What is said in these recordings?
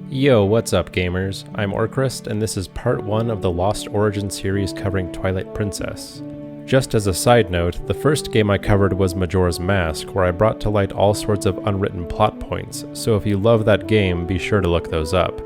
Yo, what's up gamers? I'm Orcrist, and this is part 1 of the Lost Origin series covering Twilight Princess. Just as a side note, the first game I covered was Majora's Mask, where I brought to light all sorts of unwritten plot points, so if you love that game, be sure to look those up.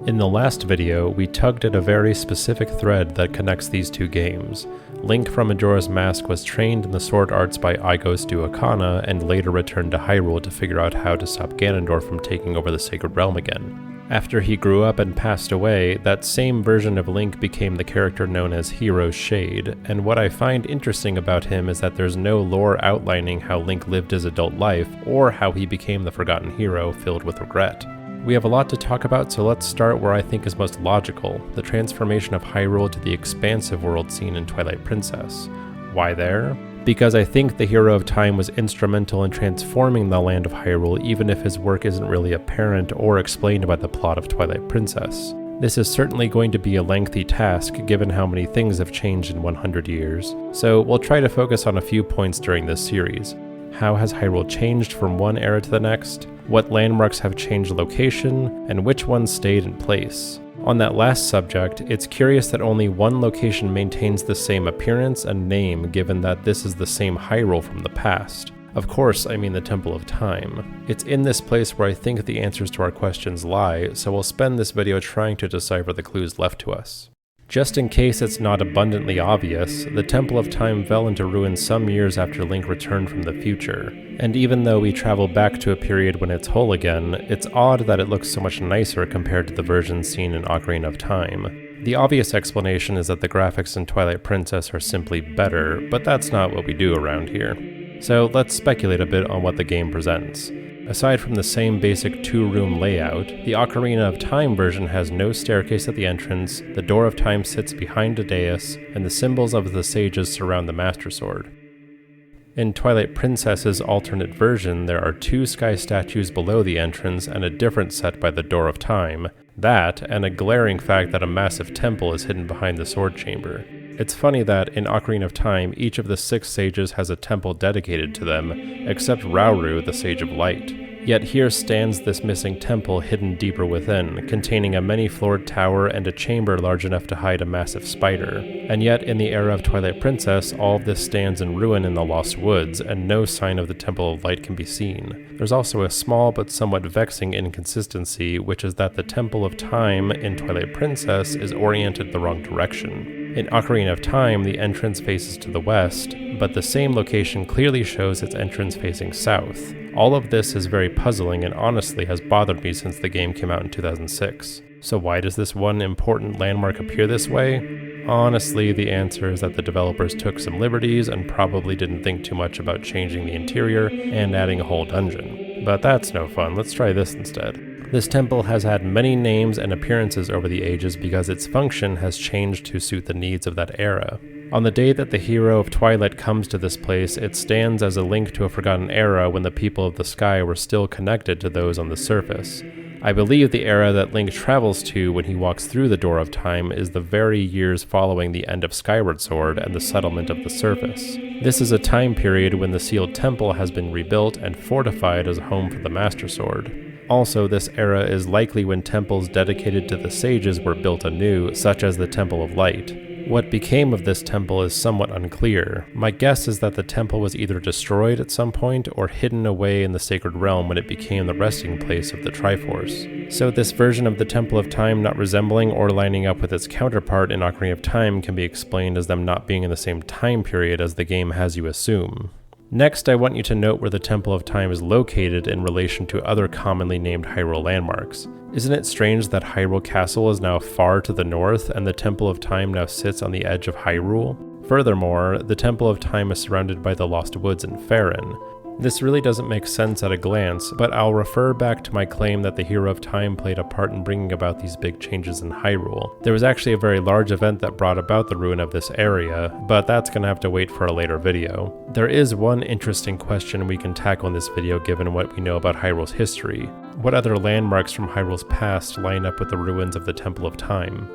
In the last video, we tugged at a very specific thread that connects these two games. Link from Majora's Mask was trained in the sword arts by Aigos Duakana and later returned to Hyrule to figure out how to stop Ganondorf from taking over the Sacred Realm again. After he grew up and passed away, that same version of Link became the character known as Hero Shade, and what I find interesting about him is that there's no lore outlining how Link lived his adult life or how he became the forgotten hero filled with regret. We have a lot to talk about, so let's start where I think is most logical, the transformation of Hyrule to the expansive world seen in Twilight Princess. Why there? Because I think the Hero of Time was instrumental in transforming the land of Hyrule even if his work isn't really apparent or explained by the plot of Twilight Princess. This is certainly going to be a lengthy task given how many things have changed in 100 years, so we'll try to focus on a few points during this series. How has Hyrule changed from one era to the next? What landmarks have changed location? And which ones stayed in place? On that last subject, it's curious that only one location maintains the same appearance and name given that this is the same Hyrule from the past. Of course, I mean the Temple of Time. It's in this place where I think the answers to our questions lie, so we'll spend this video trying to decipher the clues left to us. Just in case it's not abundantly obvious, the Temple of Time fell into ruin some years after Link returned from the future, and even though we travel back to a period when it's whole again, it's odd that it looks so much nicer compared to the version seen in Ocarina of Time. The obvious explanation is that the graphics in Twilight Princess are simply better, but that's not what we do around here. So let's speculate a bit on what the game presents. Aside from the same basic two-room layout, the Ocarina of Time version has no staircase at the entrance, the Door of Time sits behind a dais, and the symbols of the sages surround the Master Sword. In Twilight Princess's alternate version, there are two sky statues below the entrance and a different set by the Door of Time. That, and a glaring fact that a massive temple is hidden behind the sword chamber. It's funny that in Ocarina of Time, each of the 6 sages has a temple dedicated to them, except Rauru, the Sage of Light. Yet here stands this missing temple hidden deeper within, containing a many-floored tower and a chamber large enough to hide a massive spider. And yet, in the era of Twilight Princess, all of this stands in ruin in the Lost Woods, and no sign of the Temple of Light can be seen. There's also a small but somewhat vexing inconsistency, which is that the Temple of Time in Twilight Princess is oriented the wrong direction. In Ocarina of Time, the entrance faces to the west, but the same location clearly shows its entrance facing south. All of this is very puzzling and honestly has bothered me since the game came out in 2006. So why does this one important landmark appear this way? Honestly, the answer is that the developers took some liberties and probably didn't think too much about changing the interior and adding a whole dungeon. But that's no fun, let's try this instead. This temple has had many names and appearances over the ages because its function has changed to suit the needs of that era. On the day that the hero of Twilight comes to this place, it stands as a link to a forgotten era when the people of the sky were still connected to those on the surface. I believe the era that Link travels to when he walks through the Door of Time is the very years following the end of Skyward Sword and the settlement of the surface. This is a time period when the sealed temple has been rebuilt and fortified as a home for the Master Sword. Also, this era is likely when temples dedicated to the sages were built anew, such as the Temple of Light. What became of this temple is somewhat unclear. My guess is that the temple was either destroyed at some point or hidden away in the Sacred Realm when it became the resting place of the Triforce. So this version of the Temple of Time not resembling or lining up with its counterpart in Ocarina of Time can be explained as them not being in the same time period as the game has you assume. Next, I want you to note where the Temple of Time is located in relation to other commonly named Hyrule landmarks. Isn't it strange that Hyrule Castle is now far to the north and the Temple of Time now sits on the edge of Hyrule? Furthermore, the Temple of Time is surrounded by the Lost Woods in Faerun. This really doesn't make sense at a glance, but I'll refer back to my claim that the Hero of Time played a part in bringing about these big changes in Hyrule. There was actually a very large event that brought about the ruin of this area, but that's gonna have to wait for a later video. There is one interesting question we can tackle in this video given what we know about Hyrule's history. What other landmarks from Hyrule's past line up with the ruins of the Temple of Time?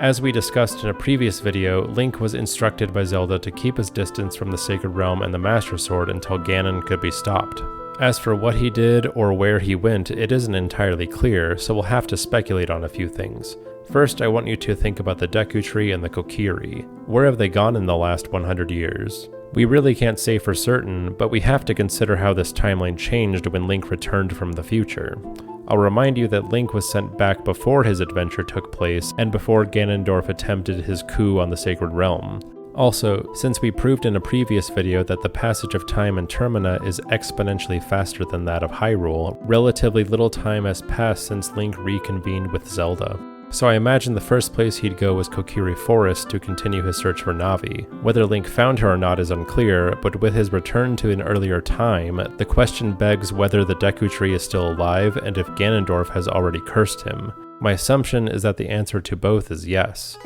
As we discussed in a previous video, Link was instructed by Zelda to keep his distance from the Sacred Realm and the Master Sword until Ganon could be stopped. As for what he did or where he went, it isn't entirely clear, so we'll have to speculate on a few things. First, I want you to think about the Deku Tree and the Kokiri. Where have they gone in the last 100 years? We really can't say for certain, but we have to consider how this timeline changed when Link returned from the future. I'll remind you that Link was sent back before his adventure took place and before Ganondorf attempted his coup on the Sacred Realm. Also, since we proved in a previous video that the passage of time in Termina is exponentially faster than that of Hyrule, relatively little time has passed since Link reconvened with Zelda. So I imagine the first place he'd go was Kokiri Forest to continue his search for Navi. Whether Link found her or not is unclear, but with his return to an earlier time, the question begs whether the Deku Tree is still alive and if Ganondorf has already cursed him. My assumption is that the answer to both is yes.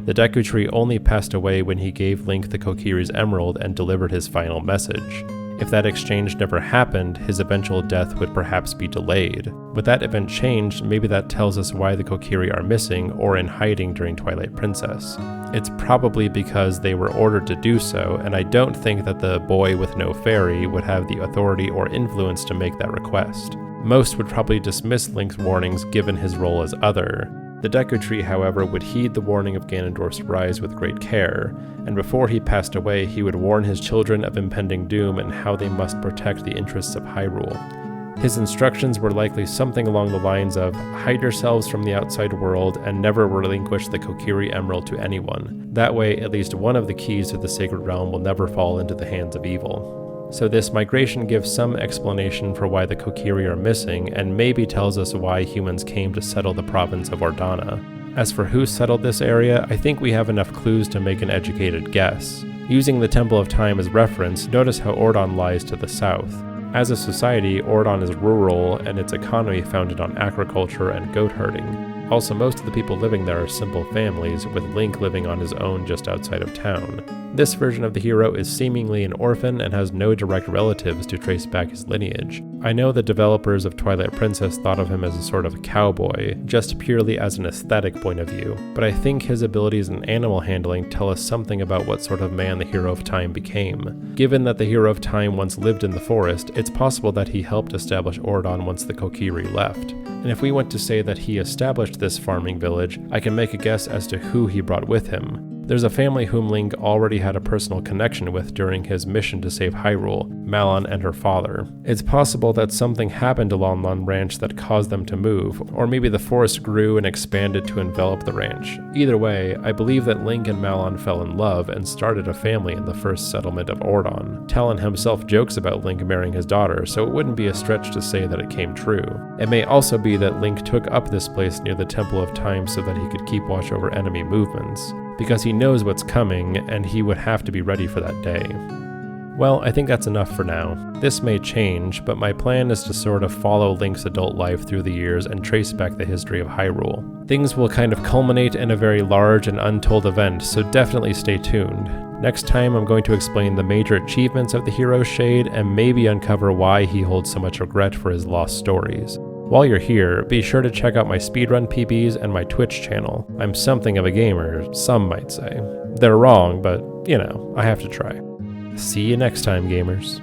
The Deku Tree only passed away when he gave Link the Kokiri's emerald and delivered his final message. If that exchange never happened, his eventual death would perhaps be delayed. With that event changed, maybe that tells us why the Kokiri are missing or in hiding during Twilight Princess. It's probably because they were ordered to do so, and I don't think that the boy with no fairy would have the authority or influence to make that request. Most would probably dismiss Link's warnings given his role as Other. The Deku Tree, however, would heed the warning of Ganondorf's rise with great care, and before he passed away, he would warn his children of impending doom and how they must protect the interests of Hyrule. His instructions were likely something along the lines of, hide yourselves from the outside world and never relinquish the Kokiri Emerald to anyone. That way, at least one of the keys to the Sacred Realm will never fall into the hands of evil. So this migration gives some explanation for why the Kokiri are missing, and maybe tells us why humans came to settle the province of Ordana. As for who settled this area, I think we have enough clues to make an educated guess. Using the Temple of Time as reference, notice how Ordon lies to the south. As a society, Ordon is rural, and its economy founded on agriculture and goat herding. Also, most of the people living there are simple families, with Link living on his own just outside of town. This version of the hero is seemingly an orphan and has no direct relatives to trace back his lineage. I know the developers of Twilight Princess thought of him as a sort of cowboy, just purely as an aesthetic point of view, but I think his abilities in animal handling tell us something about what sort of man the Hero of Time became. Given that the Hero of Time once lived in the forest, it's possible that he helped establish Ordon once the Kokiri left. And if we want to say that he established this farming village, I can make a guess as to who he brought with him. There's a family whom Link already had a personal connection with during his mission to save Hyrule, Malon and her father. It's possible that something happened to Lon Lon Ranch that caused them to move, or maybe the forest grew and expanded to envelop the ranch. Either way, I believe that Link and Malon fell in love and started a family in the first settlement of Ordon. Talon himself jokes about Link marrying his daughter, so it wouldn't be a stretch to say that it came true. It may also be that Link took up this place near the Temple of Time so that he could keep watch over enemy movements, because he knows what's coming, and he would have to be ready for that day. Well, I think that's enough for now. This may change, but my plan is to sort of follow Link's adult life through the years and trace back the history of Hyrule. Things will kind of culminate in a very large and untold event, so definitely stay tuned. Next time I'm going to explain the major achievements of the hero's shade and maybe uncover why he holds so much regret for his lost stories. While you're here, be sure to check out my speedrun PBs and my Twitch channel. I'm something of a gamer, some might say. They're wrong, but, you know, I have to try. See you next time, gamers.